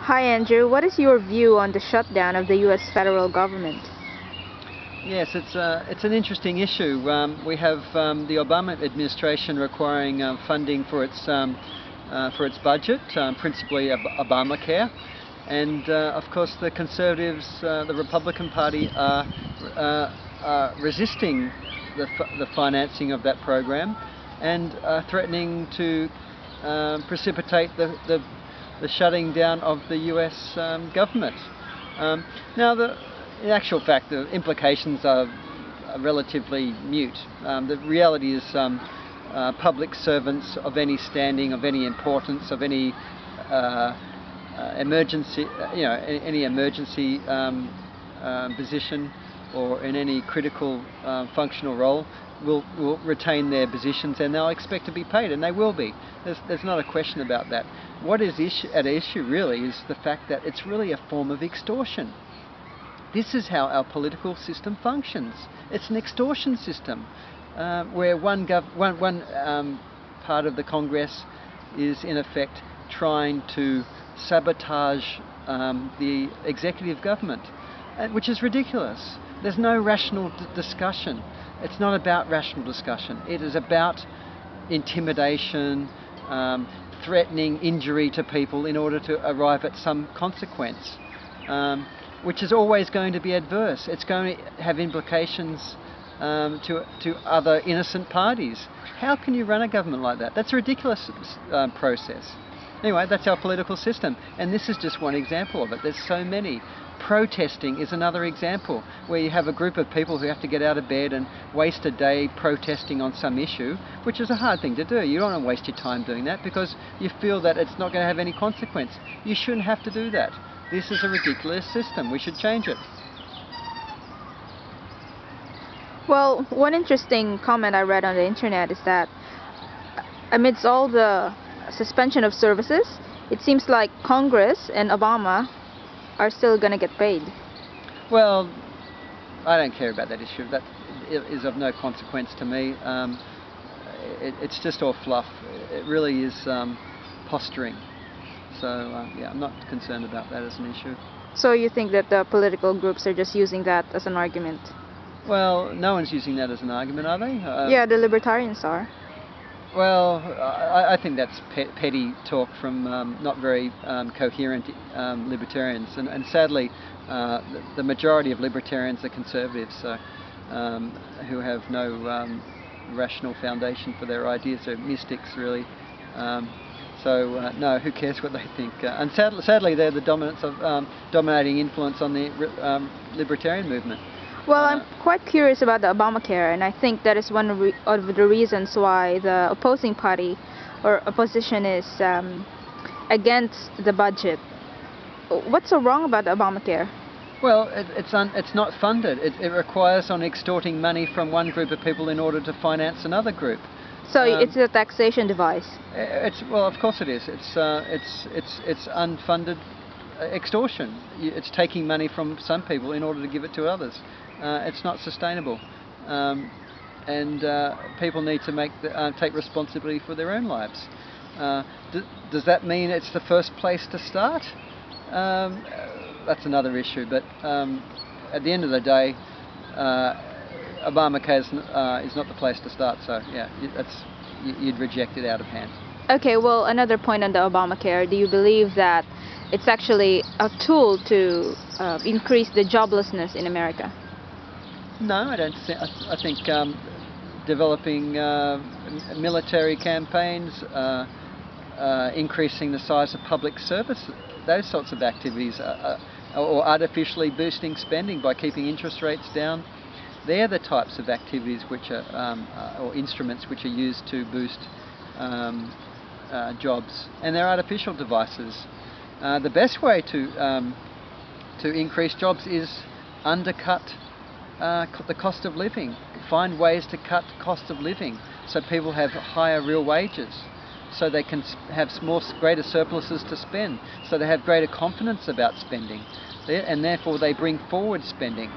Hi Andrew, what is your view on the shutdown of the US federal government? Yes, it's an interesting issue. We have the Obama administration requiring funding for its budget, principally Obamacare, and of course the Conservatives, the Republican Party, are resisting the financing of that program, and are threatening to precipitate the shutting down of the US government. Now, in actual fact, the implications are relatively mute. The reality is public servants of any standing, of any importance, of any emergency, any emergency position or in any critical functional role will retain their positions, and they'll expect to be paid, and they will be. There's not a question about that. What is at issue really is the fact that it's really a form of extortion. This is how our political system functions. It's an extortion system where one part of the Congress is in effect trying to sabotage the executive government, which is ridiculous. There's no rational discussion. It's not about rational discussion. It is about intimidation, threatening injury to people in order to arrive at some consequence, which is always going to be adverse. It's going to have implications to other innocent parties. How can you run a government like that? That's a ridiculous process. Anyway, that's our political system, and this is just one example of it. There's so many. Protesting is another example, where you have a group of people who have to get out of bed and waste a day protesting on some issue, which is a hard thing to do. You don't want to waste your time doing that because you feel that it's not going to have any consequence. You shouldn't have to do that. This is a ridiculous system. We should change it. Well, one interesting comment I read on the internet is that amidst all the suspension of services, it seems like Congress and Obama are still going to get paid. Well, I don't care about that issue. That is of no consequence to me. It's just all fluff. It really is posturing. So, yeah, I'm not concerned about that as an issue. So you think that the political groups are just using that as an argument? Well, no one's using that as an argument, are they? Yeah, the libertarians are. Well, I think that's petty talk from not very coherent libertarians, and sadly, the majority of libertarians are conservatives, so who have no rational foundation for their ideas. They're mystics, really. So no, who cares what they think? And sadly, they're the dominating influence on the libertarian movement. Well, I'm quite curious about the Obamacare, and I think that is one of the reasons why the opposing party or opposition is against the budget. What's so wrong about the Obamacare? Well, it's not funded. It requires on extorting money from one group of people in order to finance another group. So it's a taxation device. Well, of course it is. It's unfunded extortion. It's taking money from some people in order to give it to others. It's not sustainable, and people need to take responsibility for their own lives. Does that mean it's the first place to start? That's another issue. But at the end of the day, Obamacare is not the place to start. So yeah, you'd reject it out of hand. Okay. Well, another point on the Obamacare. Do you believe that it's actually a tool to increase the joblessness in America? No, I don't. I think developing military campaigns, increasing the size of public service, those sorts of activities, or artificially boosting spending by keeping interest rates down, they're the types of activities which are, or instruments which are used to boost jobs, and they're artificial devices. The best way to increase jobs is undercut the cost of living. Find ways to cut cost of living so people have higher real wages, so they can have greater surpluses to spend, so they have greater confidence about spending, and therefore they bring forward spending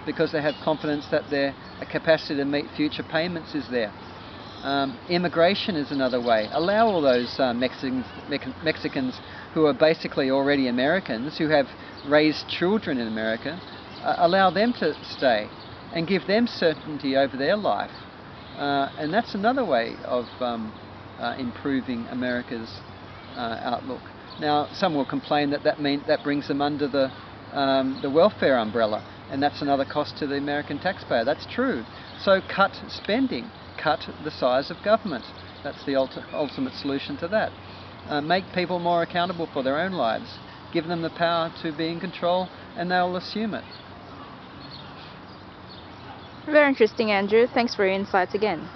because they have confidence that their capacity to meet future payments is there. Immigration is another way. Allow all those Mexicans who are basically already Americans, who have raised children in America, allow them to stay and give them certainty over their life. And that's another way of improving America's outlook. Now, some will complain that brings them under the welfare umbrella, and that's another cost to the American taxpayer. That's true. So cut spending, cut the size of government. That's the ultimate solution to that. Make people more accountable for their own lives. Give them the power to be in control, and they'll assume it. Very interesting, Andrew. Thanks for your insights again.